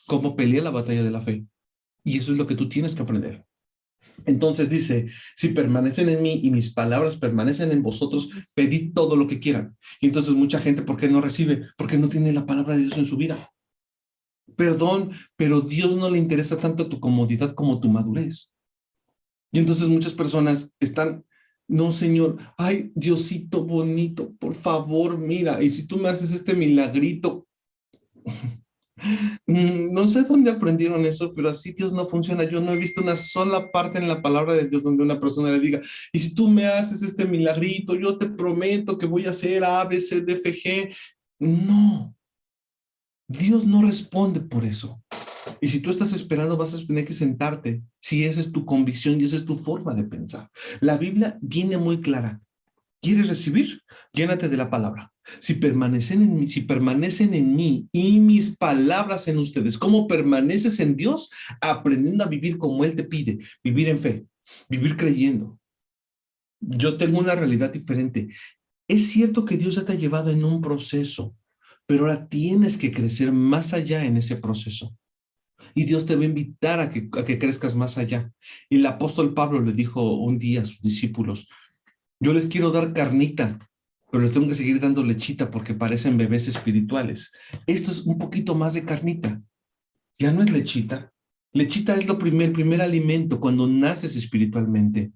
cómo peleé la batalla de la fe. Y eso es lo que tú tienes que aprender. Entonces dice, si permanecen en mí y mis palabras permanecen en vosotros, pedid todo lo que quieran. Y entonces mucha gente, ¿por qué no recibe? Porque no tiene la palabra de Dios en su vida. Perdón, pero Dios no le interesa tanto tu comodidad como tu madurez. Y entonces muchas personas están, no, Señor, ay, Diosito bonito, por favor, mira, y si tú me haces este milagrito, no sé dónde aprendieron eso, pero así Dios no funciona. Yo no he visto una sola parte en la palabra de Dios donde una persona le diga, y si tú me haces este milagrito, yo te prometo que voy a hacer A, B, C, D, F, G. No, Dios no responde por eso. Y si tú estás esperando, vas a tener que sentarte, si esa es tu convicción y esa es tu forma de pensar. La Biblia viene muy clara. ¿Quieres recibir? Llénate de la palabra. Si permanecen en mí y mis palabras en ustedes, ¿cómo permaneces en Dios? Aprendiendo a vivir como Él te pide, vivir en fe, vivir creyendo. Yo tengo una realidad diferente. Es cierto que Dios ya te ha llevado en un proceso, pero ahora tienes que crecer más allá en ese proceso. Y Dios te va a invitar a que crezcas más allá. Y el apóstol Pablo le dijo un día a sus discípulos, yo les quiero dar carnita, pero les tengo que seguir dando lechita porque parecen bebés espirituales. Esto es un poquito más de carnita. Ya no es lechita. Lechita es el primer alimento cuando naces espiritualmente.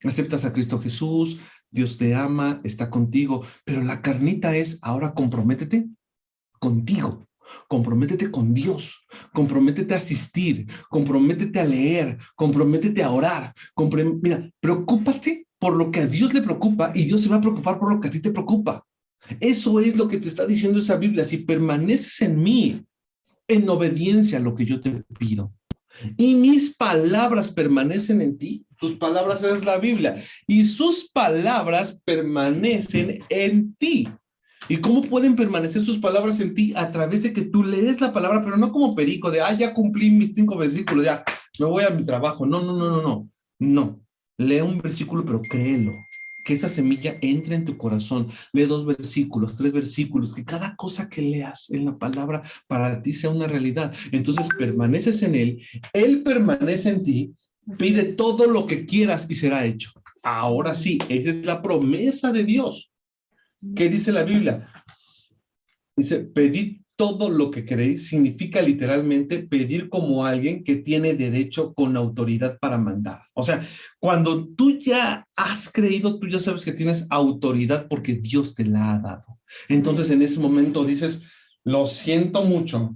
Aceptas a Cristo Jesús, Dios te ama, está contigo, pero la carnita es, ahora comprométete contigo. Comprométete con Dios, comprométete a asistir, comprométete a leer, comprométete a orar. Mira, preocúpate por lo que a Dios le preocupa y Dios se va a preocupar por lo que a ti te preocupa. Eso es lo que te está diciendo esa Biblia. Si permaneces en mí, en obediencia a lo que yo te pido, y mis palabras permanecen en ti, sus palabras es la Biblia, y sus palabras permanecen en ti. ¿Y cómo pueden permanecer sus palabras en ti? A través de que tú lees la palabra, pero no como perico, de, ya cumplí mis 5 versículos, ya, me voy a mi trabajo. No. Lee un versículo, pero créelo. Que esa semilla entre en tu corazón. Lee 2 versículos, 3 versículos, que cada cosa que leas en la palabra para ti sea una realidad. Entonces permaneces en Él permanece en ti, pide todo lo que quieras y será hecho. Ahora sí, esa es la promesa de Dios. ¿Qué dice la Biblia? Dice, pedid todo lo que queréis, significa literalmente pedir como alguien que tiene derecho con autoridad para mandar. O sea, cuando tú ya has creído, tú ya sabes que tienes autoridad porque Dios te la ha dado. Entonces en ese momento dices, lo siento mucho,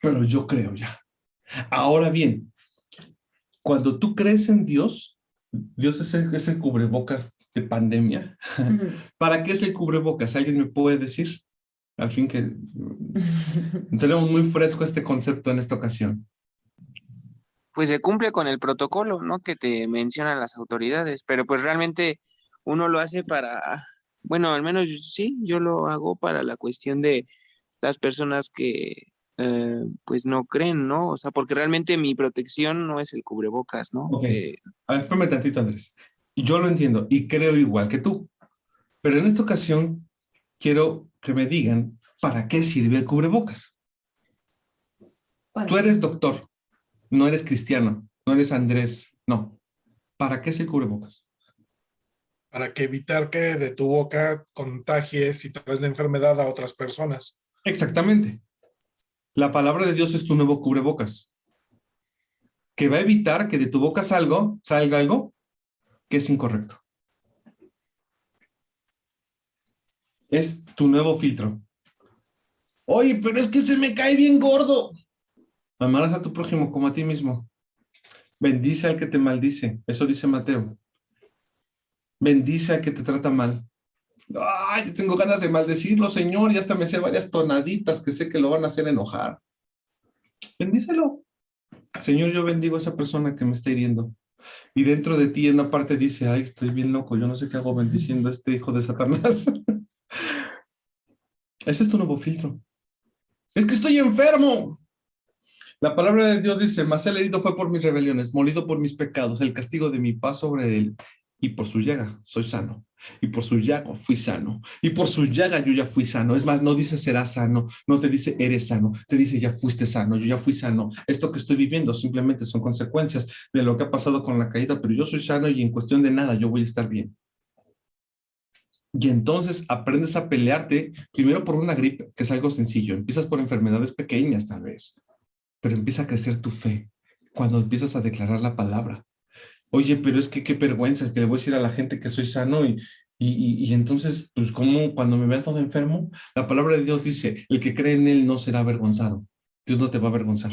pero yo creo ya. Ahora bien, cuando tú crees en Dios, Dios es el cubrebocas de pandemia. ¿Para qué es el cubrebocas? ¿Alguien me puede decir? Al fin que tenemos muy fresco este concepto en esta ocasión. Pues se cumple con el protocolo, ¿no? Que te mencionan las autoridades, pero pues realmente uno lo hace para, bueno, al menos sí, yo lo hago para la cuestión de las personas que pues no creen, ¿no? O sea, porque realmente mi protección no es el cubrebocas, ¿no? Ok. A ver, espérame tantito, Andrés. Yo lo entiendo y creo igual que tú, pero en esta ocasión quiero que me digan para qué sirve el cubrebocas. Tú eres doctor, no eres cristiano, no eres Andrés, no. ¿Para qué es el cubrebocas? Para que evitar que de tu boca contagies y traes la enfermedad a otras personas. Exactamente. La palabra de Dios es tu nuevo cubrebocas, que va a evitar que de tu boca salga algo que es incorrecto. Es tu nuevo filtro. Oye, pero es que se me cae bien gordo. Amarás a tu prójimo como a ti mismo. Bendice al que te maldice. Eso dice Mateo. Bendice al que te trata mal. Ay, yo tengo ganas de maldecirlo, Señor, y hasta me sé varias tonaditas que sé que lo van a hacer enojar. Bendícelo. Señor, yo bendigo a esa persona que me está hiriendo. Y dentro de ti en una parte dice, ay, estoy bien loco, yo no sé qué hago bendiciendo a este hijo de Satanás. Ese es tu nuevo filtro. Es que estoy enfermo. La palabra de Dios dice, mas el herido fue por mis rebeliones, molido por mis pecados, el castigo de mi paz sobre él, y por su llaga soy sano. Y por su llaga fui sano. Y por su llaga yo ya fui sano. Es más, no dice serás sano, no te dice eres sano, te dice ya fuiste sano, yo ya fui sano. Esto que estoy viviendo simplemente son consecuencias de lo que ha pasado con la caída, pero yo soy sano y en cuestión de nada yo voy a estar bien. Y entonces aprendes a pelearte primero por una gripe, que es algo sencillo. Empiezas por enfermedades pequeñas tal vez, pero empieza a crecer tu fe cuando empiezas a declarar la palabra. Oye, pero es que qué vergüenza, es que le voy a decir a la gente que soy sano y entonces, pues como cuando me vean todo enfermo, la palabra de Dios dice, el que cree en él no será avergonzado. Dios no te va a avergonzar.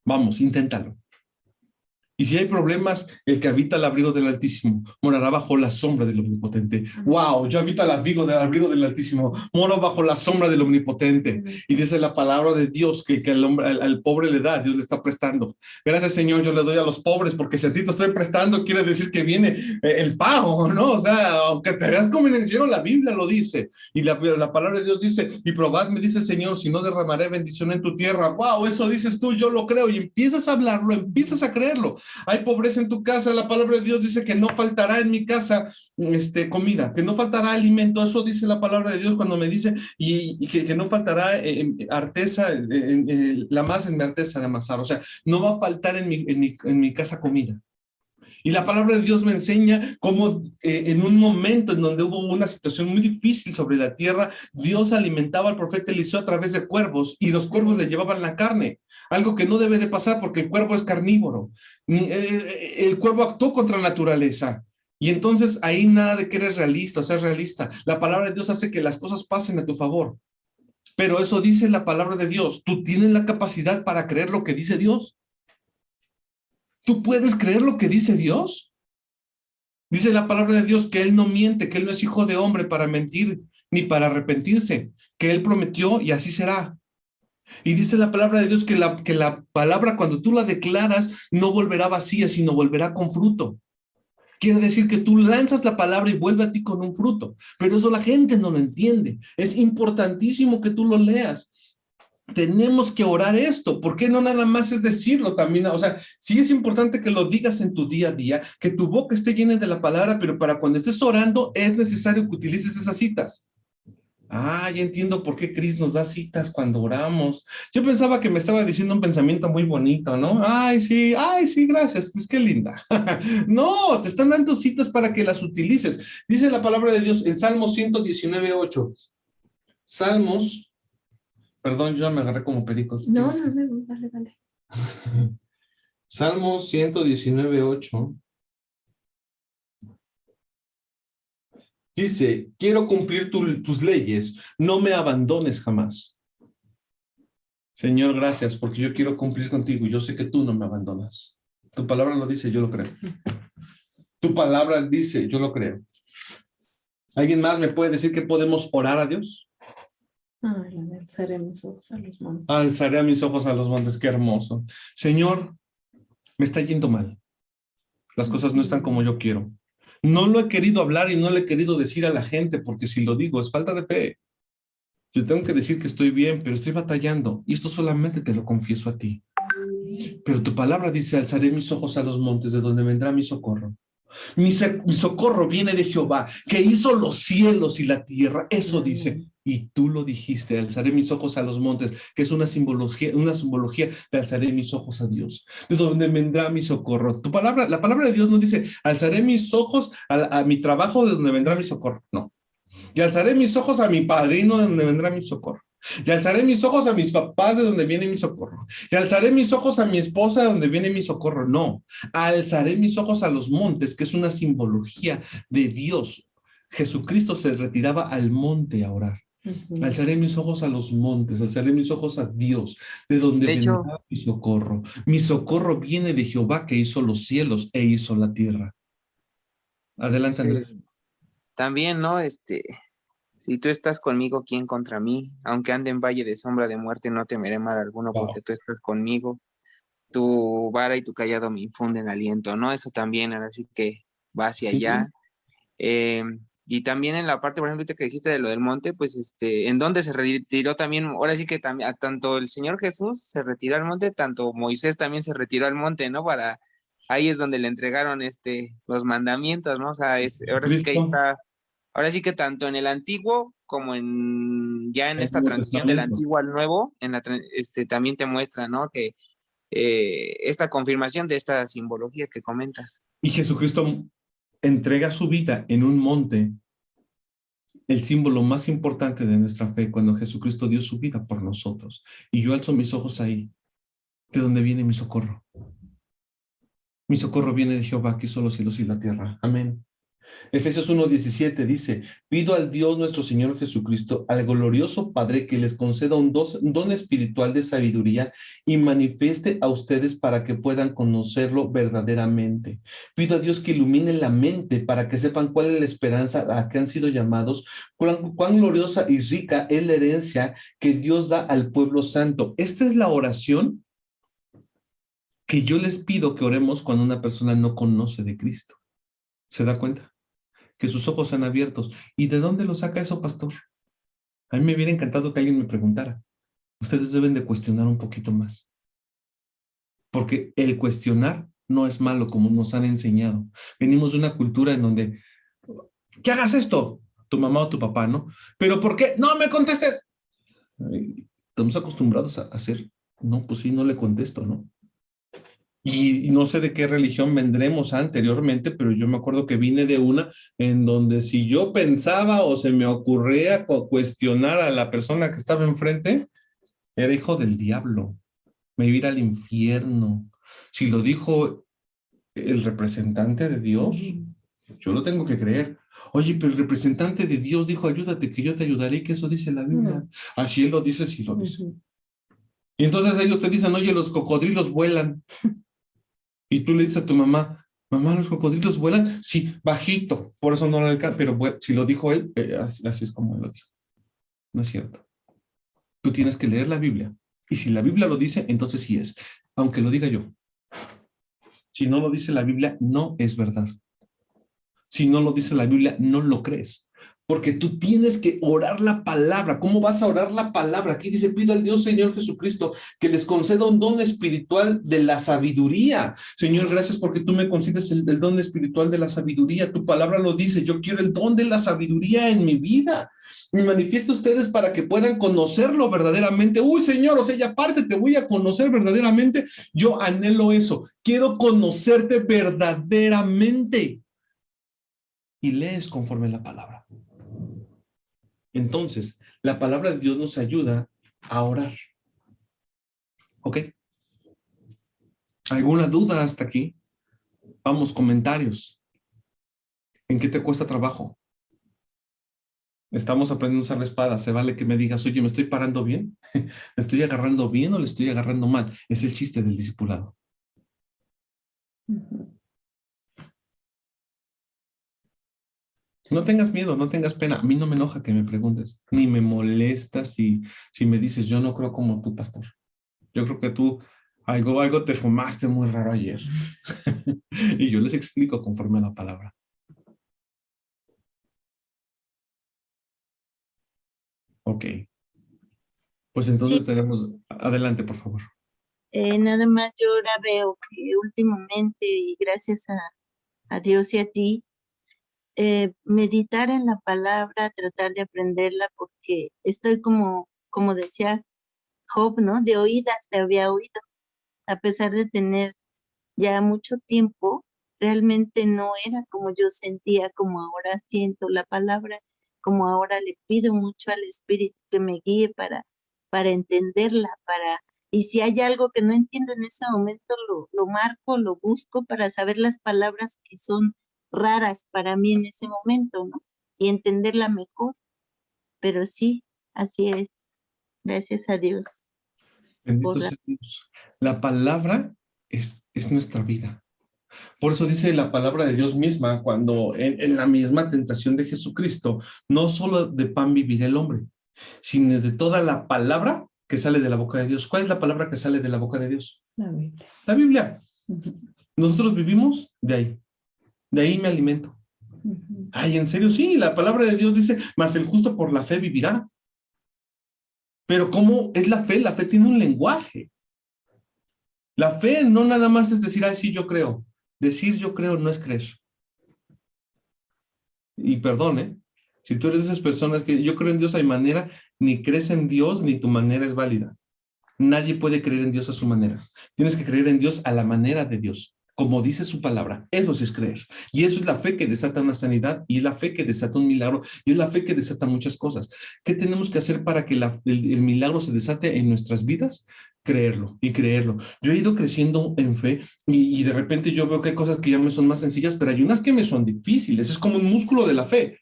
Vamos, inténtalo. Y si hay problemas, el que habita al abrigo del Altísimo morará bajo la sombra del Omnipotente. ¡Wow! Yo habito al abrigo del Altísimo, moro bajo la sombra del Omnipotente. Y dice la palabra de Dios que al pobre le da, Dios le está prestando. Gracias, Señor, yo le doy a los pobres, porque si a ti te estoy prestando, quiere decir que viene el pago, ¿no? O sea, aunque te veas convencido, la Biblia lo dice. Y la palabra de Dios dice, y probadme, dice el Señor, si no derramaré bendición en tu tierra. ¡Wow! Eso dices tú, yo lo creo. Y empiezas a hablarlo, empiezas a creerlo. Hay pobreza en tu casa, la palabra de Dios dice que no faltará en mi casa comida, que no faltará alimento. Eso dice la palabra de Dios cuando me dice y que no faltará arteza, la masa en mi arteza de amasar. O sea, no va a faltar en mi casa comida. Y la palabra de Dios me enseña cómo en un momento en donde hubo una situación muy difícil sobre la tierra, Dios alimentaba al profeta Eliseo a través de cuervos y los cuervos le llevaban la carne. Algo que no debe de pasar porque el cuervo es carnívoro. El cuervo actuó contra la naturaleza. Y entonces ahí nada de que eres realista o seas realista. La palabra de Dios hace que las cosas pasen a tu favor. Pero eso dice la palabra de Dios. ¿Tú tienes la capacidad para creer lo que dice Dios? ¿Tú puedes creer lo que dice Dios? Dice la palabra de Dios que Él no miente, que Él no es hijo de hombre para mentir ni para arrepentirse, que Él prometió y así será. Y dice la palabra de Dios que la palabra cuando tú la declaras no volverá vacía, sino volverá con fruto. Quiere decir que tú lanzas la palabra y vuelve a ti con un fruto, pero eso la gente no lo entiende. Es importantísimo que tú lo leas. Tenemos que orar esto, ¿por qué no nada más es decirlo también? O sea, sí es importante que lo digas en tu día a día, que tu boca esté llena de la palabra, pero para cuando estés orando es necesario que utilices esas citas. Ah, ya entiendo por qué Cris nos da citas cuando oramos. Yo pensaba que me estaba diciendo un pensamiento muy bonito, ¿no? Ay, sí, gracias, es que linda. No, te están dando citas para que las utilices. Dice la palabra de Dios en Salmos 119:8. Salmos. Perdón, yo me agarré como perico. No, dale. Salmo 119:8. Dice, quiero cumplir tus leyes, no me abandones jamás. Señor, gracias, porque yo quiero cumplir contigo y yo sé que tú no me abandonas. Tu palabra lo dice, yo lo creo. Tu palabra dice, yo lo creo. ¿Alguien más me puede decir que podemos orar a Dios? Alzaré mis ojos a los montes. Alzaré a mis ojos a los montes, qué hermoso. Señor, me está yendo mal. Las cosas no están como yo quiero. No lo he querido hablar y no le he querido decir a la gente, porque si lo digo es falta de fe. Yo tengo que decir que estoy bien, pero estoy batallando. Y esto solamente te lo confieso a ti. Pero tu palabra dice, alzaré mis ojos a los montes, de donde vendrá mi socorro. Mi socorro viene de Jehová, que hizo los cielos y la tierra. Eso dice. Y tú lo dijiste, alzaré mis ojos a los montes, que es una simbología de alzaré mis ojos a Dios, de donde vendrá mi socorro. La palabra de Dios no dice, alzaré mis ojos a mi trabajo, de donde vendrá mi socorro. No. Y alzaré mis ojos a mi padrino, de donde vendrá mi socorro. Y alzaré mis ojos a mis papás, de donde viene mi socorro. Y alzaré mis ojos a mi esposa, de donde viene mi socorro. No, alzaré mis ojos a los montes, que es una simbología de Dios. Jesucristo se retiraba al monte a orar. Alzaré mis ojos a los montes, alzaré mis ojos a Dios, de donde vendrá mi socorro. Mi socorro viene de Jehová, que hizo los cielos e hizo la tierra. Adelante, sí. Andrés. También, ¿no? Si tú estás conmigo, ¿quién contra mí? Aunque ande en valle de sombra de muerte, no temeré mal alguno, porque tú estás conmigo. Tu vara y tu callado me infunden aliento, ¿no? Eso también, así que va hacia allá. Y también en la parte, por ejemplo, que dijiste de lo del monte, pues, en donde se retiró también, ahora sí que también, tanto el Señor Jesús se retiró al monte, tanto Moisés también se retiró al monte, ¿no? Ahí es donde le entregaron, los mandamientos, ¿no? O sea, ahora sí que ahí está Ahora sí que tanto en el antiguo como ya en El esta Nuevo transición del Testamento. antiguo al nuevo, también te muestra, ¿no? Que esta confirmación de esta simbología que comentas. Y Jesucristo entrega su vida en un monte, el símbolo más importante de nuestra fe, cuando Jesucristo dio su vida por nosotros. Y yo alzo mis ojos ahí, de donde viene mi socorro. Mi socorro viene de Jehová, que hizo los cielos y la tierra. Amén. Efesios 1:17 dice, pido al Dios nuestro Señor Jesucristo, al glorioso Padre, que les conceda un don espiritual de sabiduría y manifieste a ustedes para que puedan conocerlo verdaderamente. Pido a Dios que ilumine la mente para que sepan cuál es la esperanza a la que han sido llamados, cuán gloriosa y rica es la herencia que Dios da al pueblo santo. Esta es la oración que yo les pido que oremos cuando una persona no conoce de Cristo. ¿Se da cuenta? Que sus ojos sean abiertos. ¿Y de dónde lo saca eso, pastor? A mí me hubiera encantado que alguien me preguntara. Ustedes deben de cuestionar un poquito más. Porque el cuestionar no es malo, como nos han enseñado. Venimos de una cultura en donde, ¿qué hagas esto? Tu mamá o tu papá, ¿no? ¿Pero por qué? ¡No me contestes! Estamos acostumbrados a hacer, no, pues sí, no le contesto, ¿no? Y no sé de qué religión vendremos anteriormente, pero yo me acuerdo que vine de una en donde si yo pensaba o se me ocurría cuestionar a la persona que estaba enfrente, era hijo del diablo, me iba a ir al infierno. Si lo dijo el representante de Dios, yo lo tengo que creer. Oye, pero el representante de Dios dijo, ayúdate, que yo te ayudaré, que eso dice la Biblia. Así él lo dice, sí lo dice. Y entonces ellos te dicen, oye, los cocodrilos vuelan. Y tú le dices a tu mamá, mamá, ¿los cocodrilos vuelan? Sí, bajito, por eso no lo alcanza, pero si lo dijo él, así es como él lo dijo. No es cierto. Tú tienes que leer la Biblia. Y si la Biblia lo dice, entonces sí es. Aunque lo diga yo. Si no lo dice la Biblia, no es verdad. Si no lo dice la Biblia, no lo crees. Porque tú tienes que orar la palabra. ¿Cómo vas a orar la palabra? Aquí dice, pido al Dios Señor Jesucristo que les conceda un don espiritual de la sabiduría. Señor, gracias porque tú me concedes el don espiritual de la sabiduría. Tu palabra lo dice, yo quiero el don de la sabiduría en mi vida. Me manifiesta ustedes para que puedan conocerlo verdaderamente. Uy, Señor, o sea, ya aparte te voy a conocer verdaderamente. Yo anhelo eso. Quiero conocerte verdaderamente. Y lees conforme la palabra. Entonces, la palabra de Dios nos ayuda a orar. ¿Ok? ¿Alguna duda hasta aquí? Vamos, comentarios. ¿En qué te cuesta trabajo? Estamos aprendiendo a usar la espada. Se vale que me digas, oye, ¿me estoy parando bien? ¿Me estoy agarrando bien o le estoy agarrando mal? Es el chiste del discipulado. No tengas miedo, no tengas pena. A mí no me enoja que me preguntes, ni me molesta si me dices, yo no creo como tú, pastor. Yo creo que tú algo te fumaste muy raro ayer. Y yo les explico conforme a la palabra. Ok. Pues entonces Sí. tenemos, adelante, por favor. Nada más yo ahora veo que últimamente, y gracias a Dios y a ti, meditar en la palabra, tratar de aprenderla, porque estoy como decía Job, ¿no? De oídas te había oído, a pesar de tener ya mucho tiempo, realmente no era como yo sentía, como ahora siento la palabra, como ahora le pido mucho al Espíritu que me guíe para entenderla, y si hay algo que no entiendo en ese momento, lo marco, lo busco para saber las palabras que son raras para mí en ese momento, ¿no? Y entenderla mejor. Pero sí, así es. Gracias a Dios. Bendito sea Dios. La palabra es nuestra vida. Por eso dice la palabra de Dios misma, cuando en la misma tentación de Jesucristo, no solo de pan vivirá el hombre, sino de toda la palabra que sale de la boca de Dios. ¿Cuál es la palabra que sale de la boca de Dios? La Biblia. La Biblia. Nosotros vivimos de ahí. De ahí me alimento. Ay, ¿en serio? Sí, la palabra de Dios dice, mas el justo por la fe vivirá. Pero ¿cómo es la fe? La fe tiene un lenguaje. La fe no nada más es decir, ay, sí, yo creo. Decir yo creo no es creer. Y perdone, Si tú eres de esas personas que yo creo en Dios hay manera, ni crees en Dios, ni tu manera es válida. Nadie puede creer en Dios a su manera. Tienes que creer en Dios a la manera de Dios, como dice su palabra. Eso sí es creer. Y eso es la fe que desata una sanidad, y es la fe que desata un milagro, y es la fe que desata muchas cosas. ¿Qué tenemos que hacer para que el milagro se desate en nuestras vidas? Creerlo y creerlo. Yo he ido creciendo en fe y de repente yo veo que hay cosas que ya me son más sencillas, pero hay unas que me son difíciles. Es como un músculo de la fe.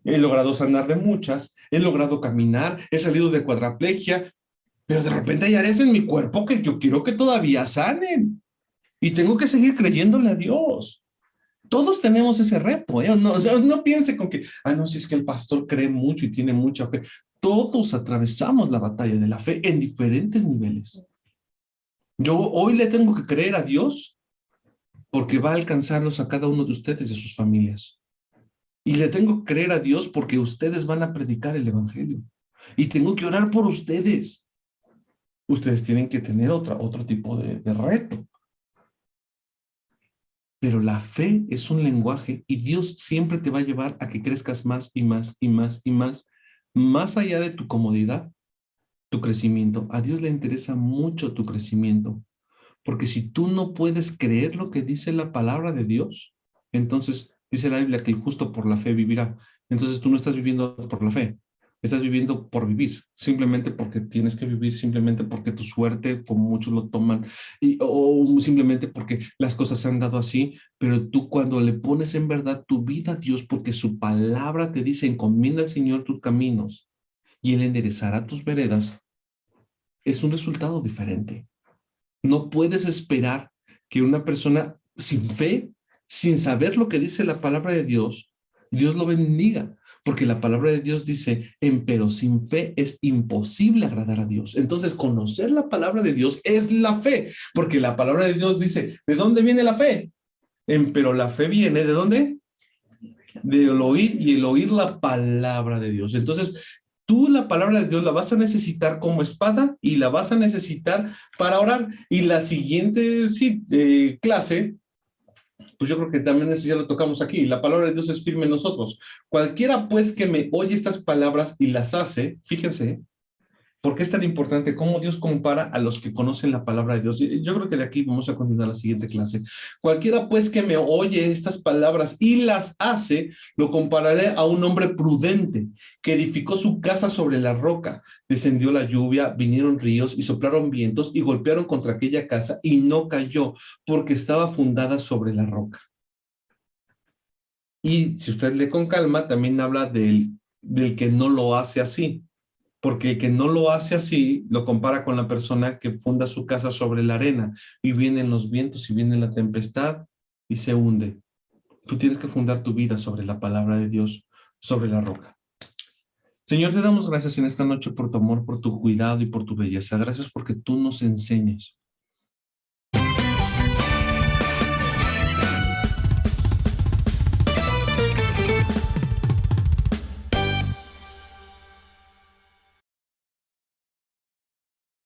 He logrado sanar de muchas, he logrado caminar, he salido de cuadraplegia, pero de repente hay áreas en mi cuerpo que yo quiero que todavía sanen. Y tengo que seguir creyéndole a Dios. Todos tenemos ese reto, ¿eh? No, o sea, no piense con que, no, si es que el pastor cree mucho y tiene mucha fe. Todos atravesamos la batalla de la fe en diferentes niveles. Yo hoy le tengo que creer a Dios porque va a alcanzarlos a cada uno de ustedes y a sus familias. Y le tengo que creer a Dios porque ustedes van a predicar el evangelio. Y tengo que orar por ustedes. Ustedes tienen que tener otro tipo de reto. Pero la fe es un lenguaje y Dios siempre te va a llevar a que crezcas más y más y más y más. Más allá de tu comodidad, tu crecimiento. A Dios le interesa mucho tu crecimiento. Porque si tú no puedes creer lo que dice la palabra de Dios, entonces dice la Biblia que el justo por la fe vivirá. Entonces tú no estás viviendo por la fe. Estás viviendo por vivir, simplemente porque tienes que vivir, simplemente porque tu suerte, como muchos lo toman, o simplemente porque las cosas se han dado así, pero tú cuando le pones en verdad tu vida a Dios, porque su palabra te dice, encomienda al Señor tus caminos, y Él enderezará tus veredas, es un resultado diferente. No puedes esperar que una persona sin fe, sin saber lo que dice la palabra de Dios, Dios lo bendiga. Porque la palabra de Dios dice, pero sin fe es imposible agradar a Dios. Entonces, conocer la palabra de Dios es la fe, porque la palabra de Dios dice, ¿de dónde viene la fe? Pero la fe viene, ¿de dónde? Del oír, y el oír la palabra de Dios. Entonces, tú la palabra de Dios la vas a necesitar como espada y la vas a necesitar para orar. Y la siguiente clase, pues yo creo que también eso ya lo tocamos aquí. La palabra de Dios es firme en nosotros. Cualquiera pues que me oye estas palabras y las hace, fíjense, ¿por qué es tan importante? ¿Cómo Dios compara a los que conocen la palabra de Dios? Yo creo que de aquí vamos a continuar la siguiente clase. Cualquiera pues que me oye estas palabras y las hace, lo compararé a un hombre prudente que edificó su casa sobre la roca. Descendió la lluvia, vinieron ríos y soplaron vientos y golpearon contra aquella casa y no cayó porque estaba fundada sobre la roca. Y si usted lee con calma, también habla del que no lo hace así. Porque el que no lo hace así, lo compara con la persona que funda su casa sobre la arena y vienen los vientos y viene la tempestad y se hunde. Tú tienes que fundar tu vida sobre la palabra de Dios, sobre la roca. Señor, te damos gracias en esta noche por tu amor, por tu cuidado y por tu belleza. Gracias porque tú nos enseñas.